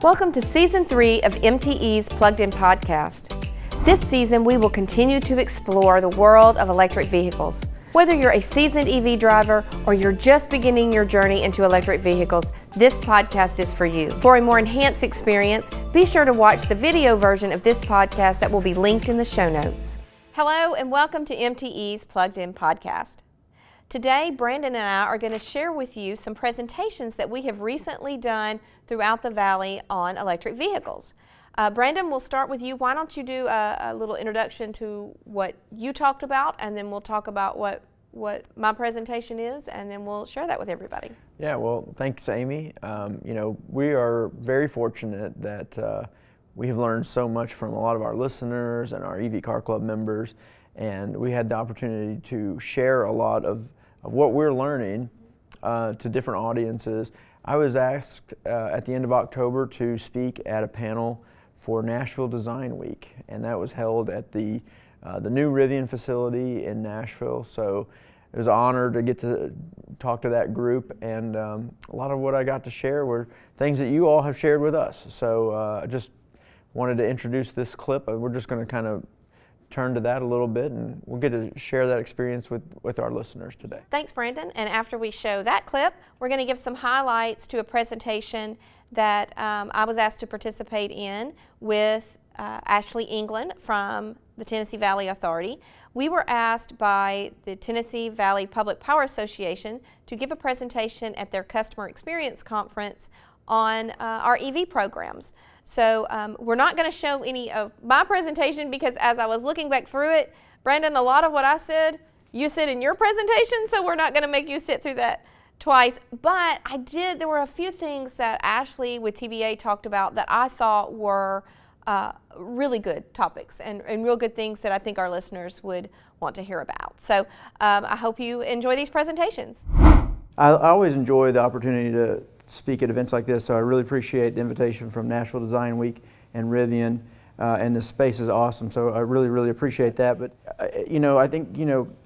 Welcome to Season 3 of MTE's Plugged In podcast. This season, we will continue to explore the world of electric vehicles. Whether you're a seasoned EV driver or you're just beginning your journey into electric vehicles, this podcast is for you. For a more enhanced experience, be sure to watch the video version of this podcast that will be linked in the show notes. Hello and welcome to MTE's Plugged In podcast. Today, Brandon and I are going to share with you some presentations that we have recently done throughout the Valley on electric vehicles. Brandon, we'll start with you. Why don't you do a little introduction to what you talked about, and then we'll talk about what my presentation is, and then we'll share that with everybody. Yeah, well, thanks, Amy. We are very fortunate that we have learned so much from a lot of our listeners and our EV Car Club members, and we had the opportunity to share a lot of what we're learning to different audiences. I was asked at the end of October to speak at a panel for Nashville Design Week, and that was held at the new Rivian facility in Nashville. So it was an honor to get to talk to that group, and a lot of what I got to share were things that you all have shared with us. So I just wanted to introduce this clip. We're just going to kind of turn to that a little bit, and we'll get to share that experience with our listeners today. Thanks, Brandon. And after we show that clip, we're going to give some highlights to a presentation that I was asked to participate in with Ashley England from the Tennessee Valley Authority. We were asked by the Tennessee Valley Public Power Association to give a presentation at their Customer Experience Conference on our EV programs. So we're not going to show any of my presentation because as I was looking back through it, Brandon, a lot of what I said, you said in your presentation, so we're not going to make you sit through that twice. But there were a few things that Ashley with TVA talked about that I thought were really good topics and real good things that I think our listeners would want to hear about. So I hope you enjoy these presentations. I always enjoy the opportunity to speak at events like this, so I really appreciate the invitation from Nashville Design Week and Rivian, and the space is awesome, so I really appreciate that. But I think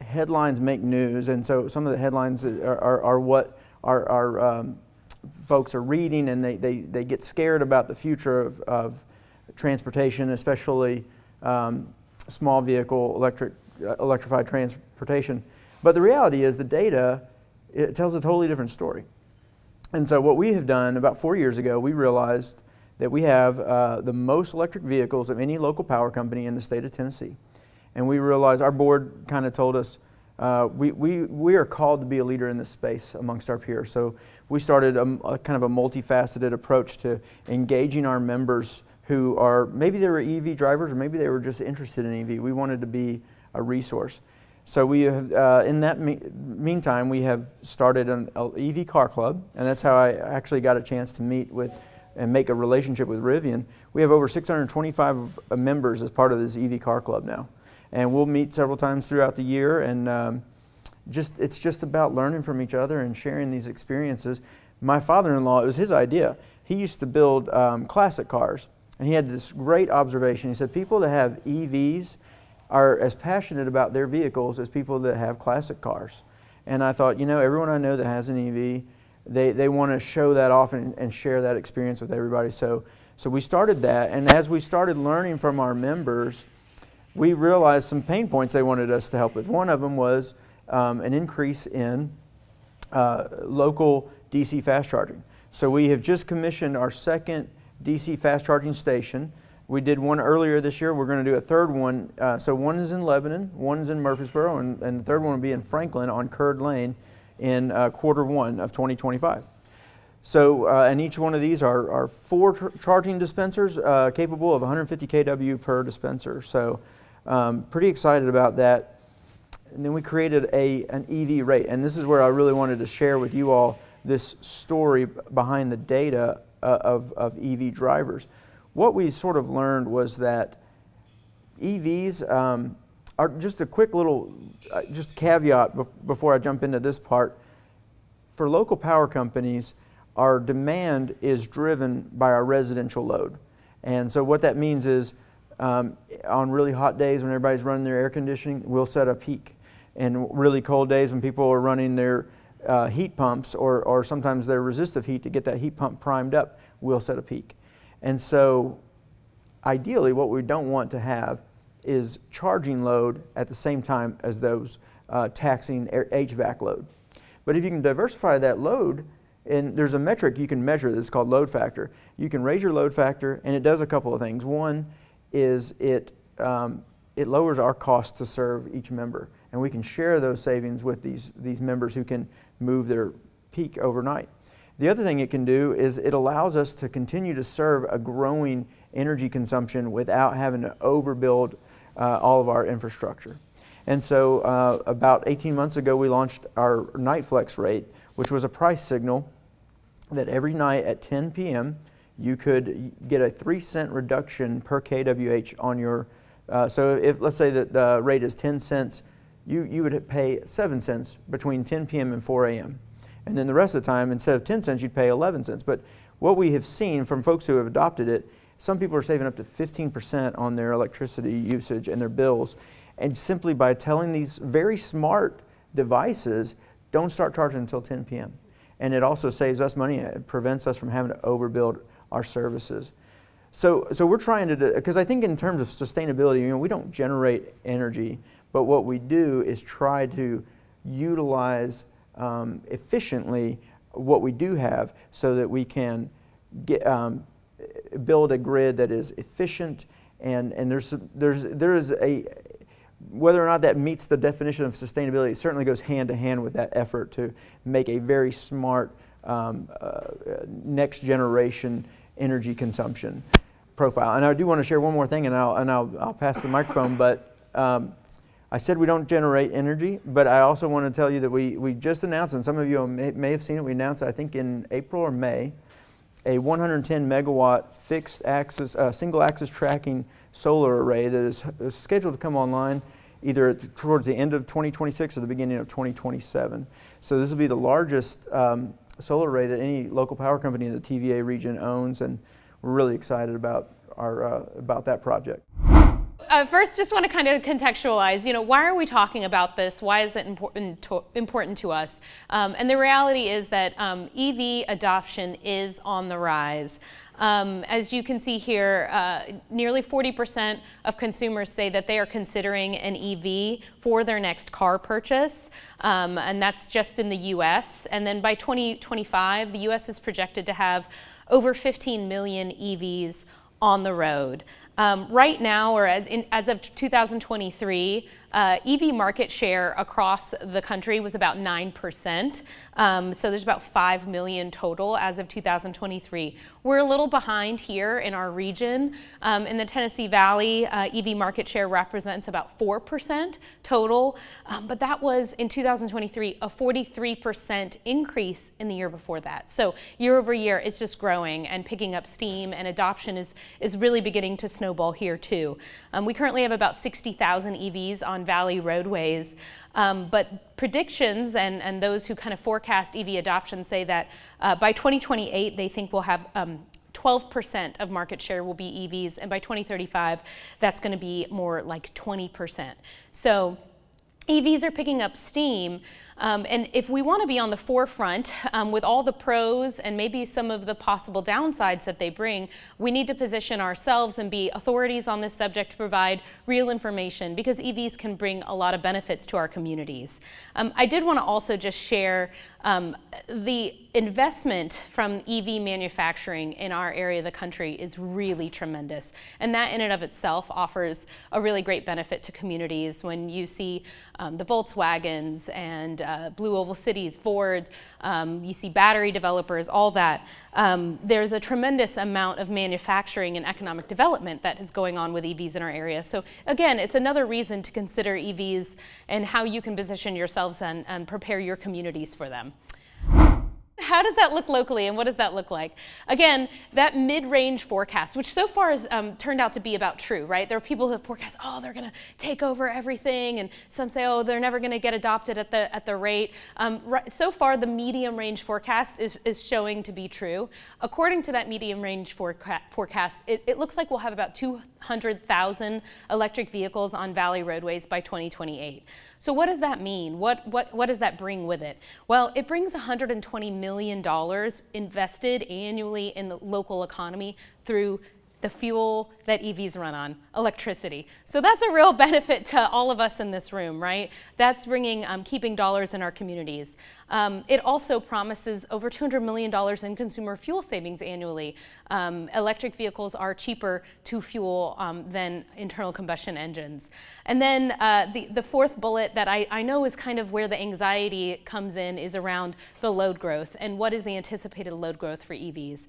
headlines make news, and so some of the headlines are what our folks are reading, and they get scared about the future of transportation, especially small vehicle electrified transportation. But the reality is the data, it tells a totally different story. And so what we have done about 4 years ago, we realized that we have the most electric vehicles of any local power company in the state of Tennessee. And we realized, our board kind of told us, we are called to be a leader in this space amongst our peers. So we started a kind of a multifaceted approach to engaging our members who are, maybe they were EV drivers or maybe they were just interested in EV. We wanted to be a resource. So we have, in that meantime, we have started an EV Car Club, and that's how I actually got a chance to meet with and make a relationship with Rivian. We have over 625 members as part of this EV Car Club now, and we'll meet several times throughout the year, and it's just about learning from each other and sharing these experiences. My father-in-law, it was his idea. He used to build classic cars, and he had this great observation. He said people that have EVs are as passionate about their vehicles as people that have classic cars. And I thought, everyone I know that has an EV, they want to show that off and share that experience with everybody. So we started that, and as we started learning from our members, we realized some pain points they wanted us to help with. One of them was an increase in local DC fast charging. So we have just commissioned our second DC fast charging station. We did one earlier this year. We're going to do a third one. So one is in Lebanon, one is in Murfreesboro, and the third one will be in Franklin on Curd Lane in Q1 of 2025. So, and each one of these are 4 charging dispensers capable of 150 kW per dispenser. So pretty excited about that. And then we created an EV rate. And this is where I really wanted to share with you all this story behind the data of EV drivers. What we sort of learned was that EVs are just a quick little just caveat before I jump into this part. For local power companies, our demand is driven by our residential load. And so what that means is on really hot days when everybody's running their air conditioning, we'll set a peak. And really cold days when people are running their heat pumps or sometimes their resistive heat to get that heat pump primed up, we'll set a peak. And so ideally what we don't want to have is charging load at the same time as those taxing HVAC load. But if you can diversify that load, and there's a metric you can measure that's called load factor. You can raise your load factor, and it does a couple of things. One is it lowers our cost to serve each member, and we can share those savings with these members who can move their peak overnight. The other thing it can do is it allows us to continue to serve a growing energy consumption without having to overbuild all of our infrastructure. And so about 18 months ago, we launched our Night Flex rate, which was a price signal that every night at 10 p.m. you could get a 3-cent reduction per kWh on your, so if let's say that the rate is 10 cents, you would pay 7 cents between 10 p.m. and 4 a.m. And then the rest of the time, instead of 10 cents, you'd pay 11 cents. But what we have seen from folks who have adopted it, some people are saving up to 15% on their electricity usage and their bills. And simply by telling these very smart devices, don't start charging until 10 p.m. And it also saves us money. It prevents us from having to overbuild our services. So we're trying to do, because I think in terms of sustainability, we don't generate energy, but what we do is try to utilize efficiently what we do have so that we can get, build a grid that is efficient, and there is a, whether or not that meets the definition of sustainability, it certainly goes hand to hand with that effort to make a very smart next generation energy consumption profile. And I do want to share one more thing, and I'll pass the microphone, but I said we don't generate energy, but I also want to tell you that we just announced, and some of you may have seen it, we announced, I think in April or May, a 110 megawatt fixed axis, single axis tracking solar array that is scheduled to come online either towards the end of 2026 or the beginning of 2027. So this will be the largest solar array that any local power company in the TVA region owns, and we're really excited about that project. First, just want to kind of contextualize, why are we talking about this? Why is that important to us? And the reality is that EV adoption is on the rise. As you can see here, nearly 40% of consumers say that they are considering an EV for their next car purchase, and that's just in the US. And then by 2025, the US is projected to have over 15 million EVs on the road. Right now, or as of 2023, EV market share across the country was about 9%. So there's about 5 million total as of 2023. We're a little behind here in our region. In the Tennessee Valley, EV market share represents about 4% total, but that was in 2023 a 43% increase in the year before that. So year over year, it's just growing and picking up steam, and adoption is really beginning to snowball here too. We currently have about 60,000 EVs on Valley roadways, but predictions and those who kind of forecast EV adoption say that by 2028 they think we'll have 12% of market share will be EVs, and by 2035 that's going to be more like 20%. So EVs are picking up steam, and if we want to be on the forefront with all the pros and maybe some of the possible downsides that they bring, we need to position ourselves and be authorities on this subject to provide real information, because EVs can bring a lot of benefits to our communities. I did want to also just share the investment from EV manufacturing in our area of the country is really tremendous, and that in and of itself offers a really great benefit to communities. When you see the Volkswagens and Blue Oval Cities, Ford, you see battery developers, all that. There's a tremendous amount of manufacturing and economic development that is going on with EVs in our area. So again, it's another reason to consider EVs and how you can position yourselves and prepare your communities for them. How does that look locally, and what does that look like? Again, that mid-range forecast, which so far has turned out to be about true, right? There are people who have forecast, oh, they're going to take over everything, and some say, oh, they're never going to get adopted at the rate. So far, the medium-range forecast is showing to be true. According to that medium-range forecast, it looks like we'll have about 200,000 electric vehicles on Valley roadways by 2028. So what does that mean? What does that bring with it? Well, it brings $120 million invested annually in the local economy through the fuel that EVs run on, electricity. So that's a real benefit to all of us in this room, right? That's bringing, keeping dollars in our communities. It also promises over $200 million in consumer fuel savings annually. Electric vehicles are cheaper to fuel than internal combustion engines. And then the fourth bullet that I know is kind of where the anxiety comes in is around the load growth and what is the anticipated load growth for EVs.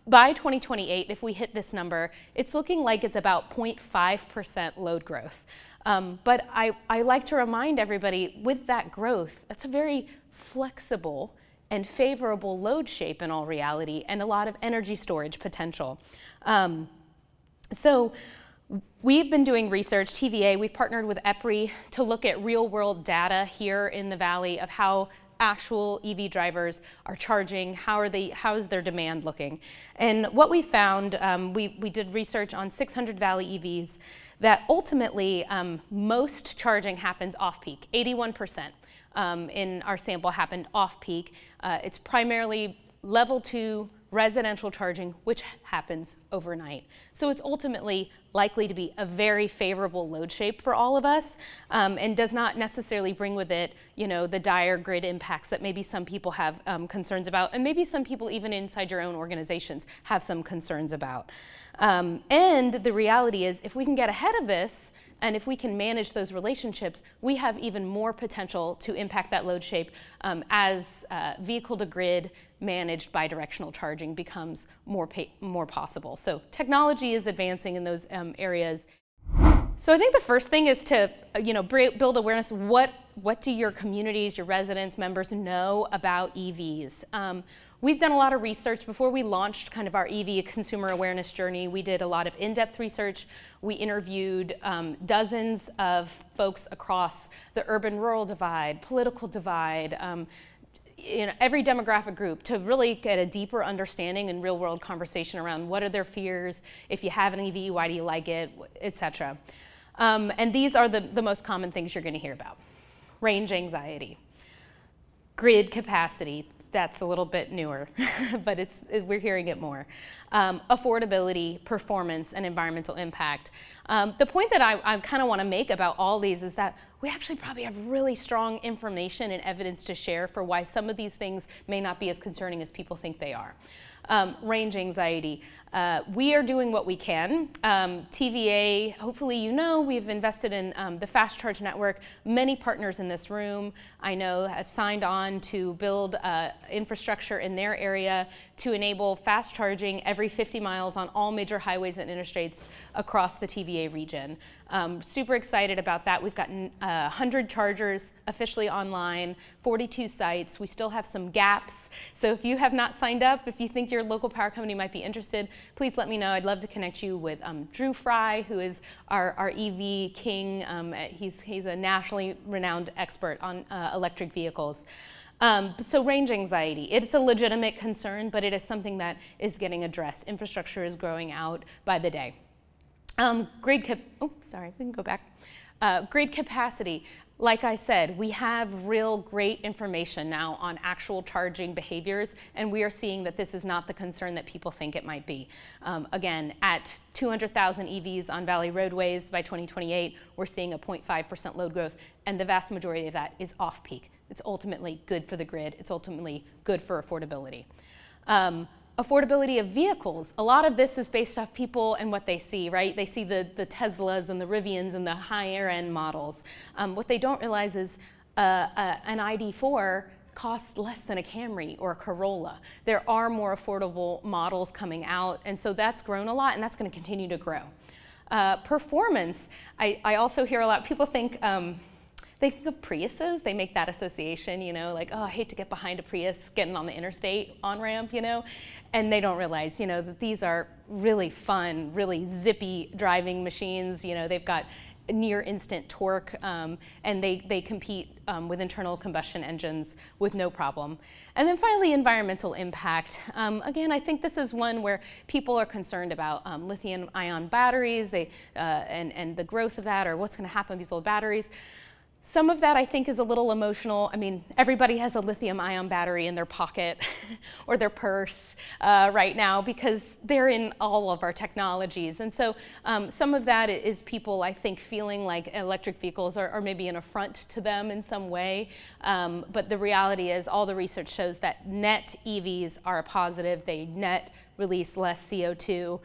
By 2028, if we hit this number, it's looking like it's about 0.5% load growth. But I like to remind everybody, with that growth, that's a very flexible and favorable load shape in all reality, and a lot of energy storage potential. So we've been doing research, TVA, we've partnered with EPRI to look at real world data here in the Valley of how actual EV drivers are charging, how is their demand looking. And what we found, we did research on 600 Valley EVs, that ultimately most charging happens off-peak, 81% in our sample happened off-peak. It's primarily level 2 residential charging, which happens overnight. So it's ultimately likely to be a very favorable load shape for all of us, and does not necessarily bring with it, you know, the dire grid impacts that maybe some people have concerns about, and maybe some people even inside your own organizations have some concerns about. And the reality is, if we can get ahead of this, and if we can manage those relationships, we have even more potential to impact that load shape as vehicle to grid managed bidirectional charging becomes more possible. So technology is advancing in those areas. So I think the first thing is to build awareness. What do your communities, your residents, members know about EVs? We've done a lot of research before we launched kind of our EV consumer awareness journey. We did a lot of in-depth research. We interviewed dozens of folks across the urban-rural divide, political divide, every demographic group, to really get a deeper understanding and real-world conversation around what are their fears, if you have an EV, why do you like it, etc. And these are the most common things you're going to hear about. Range anxiety, grid capacity. That's a little bit newer, but we're hearing it more. Affordability, performance, and environmental impact. The point that I kind of want to make about all these is that we actually probably have really strong information and evidence to share for why some of these things may not be as concerning as people think they are. Range anxiety. We are doing what we can. TVA, hopefully you know, we've invested in the Fast Charge Network. Many partners in this room, I know, have signed on to build infrastructure in their area to enable fast charging every 50 miles on all major highways and interstates across the TVA region. Super excited about that. We've gotten 100 chargers officially online, 42 sites. We still have some gaps. So if you have not signed up, if you think your local power company might be interested, please let me know. I'd love to connect you with Drew Fry, who is our EV king. He's a nationally renowned expert on electric vehicles. So range anxiety, it's a legitimate concern, but it is something that is getting addressed. Infrastructure is growing out by the day. Grid capacity. Like I said, we have real great information now on actual charging behaviors, and we are seeing that this is not the concern that people think it might be. Again, at 200,000 EVs on Valley roadways by 2028, we're seeing a 0.5% load growth, and the vast majority of that is off-peak. It's ultimately good for the grid. It's ultimately good for affordability. Affordability of vehicles. A lot of this is based off people and what they see, right? They see the Teslas and the Rivians and the higher end models. What they don't realize is an ID4 costs less than a Camry or a Corolla. There are more affordable models coming out, and so that's grown a lot, and that's going to continue to grow. Performance. I also hear a lot, people think, they think of Priuses, they make that association, you know, like, oh, I hate to get behind a Prius getting on the interstate on-ramp, you know, and they don't realize, you know, that these are really fun, really zippy driving machines. You know, they've got near instant torque, and they compete with internal combustion engines with no problem. And then finally, environmental impact. Again, I think this is one where people are concerned about lithium-ion batteries and the growth of that, or what's going to happen with these old batteries. Some of that I think is a little emotional. I mean, everybody has a lithium-ion battery in their pocket or their purse right now because they're in all of our technologies. And so some of that is people, I think, feeling like electric vehicles are maybe an affront to them in some way. But the reality is all the research shows that net EVs are a positive. They net release less CO2.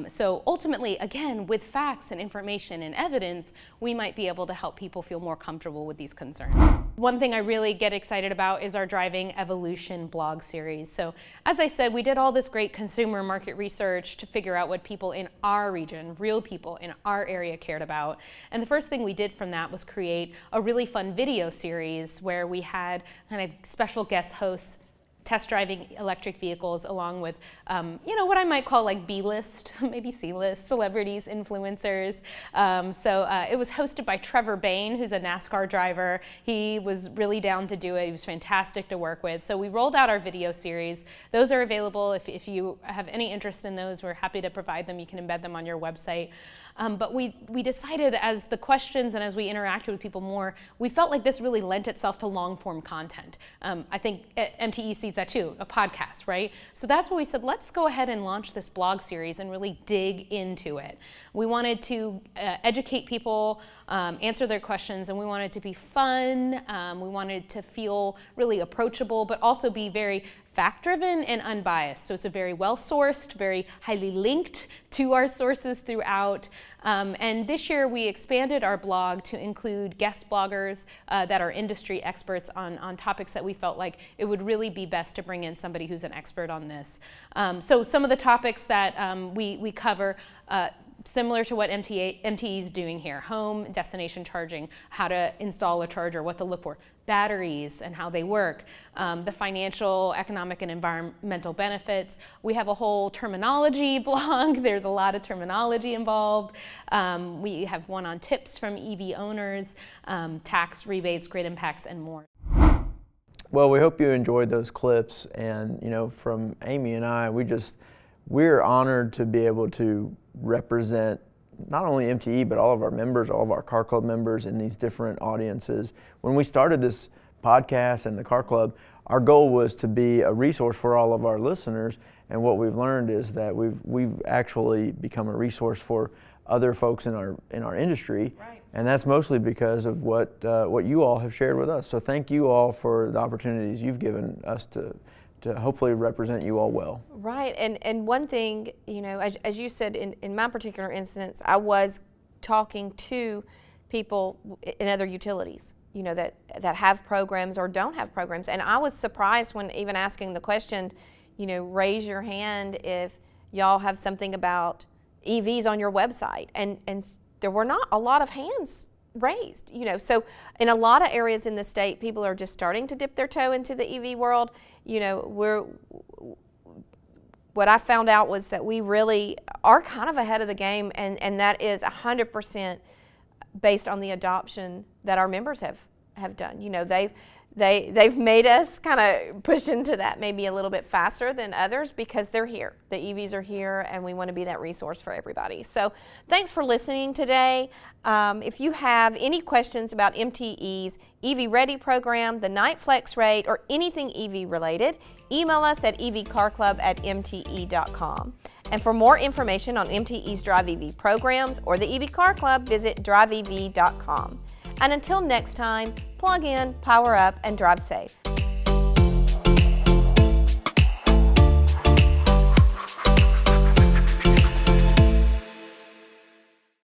So ultimately, again, with facts and information and evidence, we might be able to help people feel more comfortable with these concerns. One thing I really get excited about is our Driving Evolution blog series. So as I said, we did all this great consumer market research to figure out what people in our region, real people in our area, cared about. And the first thing we did from that was create a really fun video series where we had kind of special guest hosts test driving electric vehicles along with, you know, what I might call like B-list, maybe C-list celebrities, influencers. It was hosted by Trevor Bain, who's a NASCAR driver. He was really down to do it. He was fantastic to work with. So we rolled out our video series. Those are available. If you have any interest in those, we're happy to provide them. You can embed them on your website. But we decided as the questions and as we interacted with people more, we felt like this really lent itself to long-form content. I think MTE sees that too, a podcast, right? So that's what we said, let's go ahead and launch this blog series and really dig into it. We wanted to educate people, answer their questions, and we wanted it to be fun. We wanted to feel really approachable, but also be very fact-driven and unbiased. So it's a very well-sourced, very highly linked to our sources throughout. And this year we expanded our blog to include guest bloggers that are industry experts on topics that we felt like it would really be best to bring in somebody who's an expert on this. So some of the topics that we cover, similar to what MTE is doing here: home, destination charging, how to install a charger, what to look for, batteries and how they work, the financial, economic, and environmental benefits. We have a whole terminology blog. There's a lot of terminology involved. We have one on tips from EV owners, tax rebates, grid impacts, and more. Well, we hope you enjoyed those clips, and you know, from Amy and I, we're honored to be able to represent not only MTE, but all of our members, all of our car club members in these different audiences. When we started this podcast and the car club, our goal was to be a resource for all of our listeners, and what we've learned is that we've actually become a resource for other folks in our industry, right. And that's mostly because of what you all have shared with us. So thank you all for the opportunities you've given us to hopefully represent you all well. Right, and one thing, you know, as you said, in my particular instance, I was talking to people in other utilities, you know, that have programs or don't have programs, and I was surprised when even asking the question, you know, raise your hand if y'all have something about EVs on your website, and there were not a lot of hands raised, you know. So in a lot of areas in the state, people are just starting to dip their toe into the EV world. You know, what I found out was that we really are kind of ahead of the game, and that is 100% based on the adoption that our members have done. You know, they've made us kind of push into that maybe a little bit faster than others because they're here. The EVs are here, and we want to be that resource for everybody. So thanks for listening today. If you have any questions about MTE's EV Ready program, the Night Flex rate, or anything EV related, email us at evcarclub@mte.com. And for more information on MTE's Drive EV programs or the EV Car Club, visit driveev.com. And until next time, plug in, power up, and drive safe.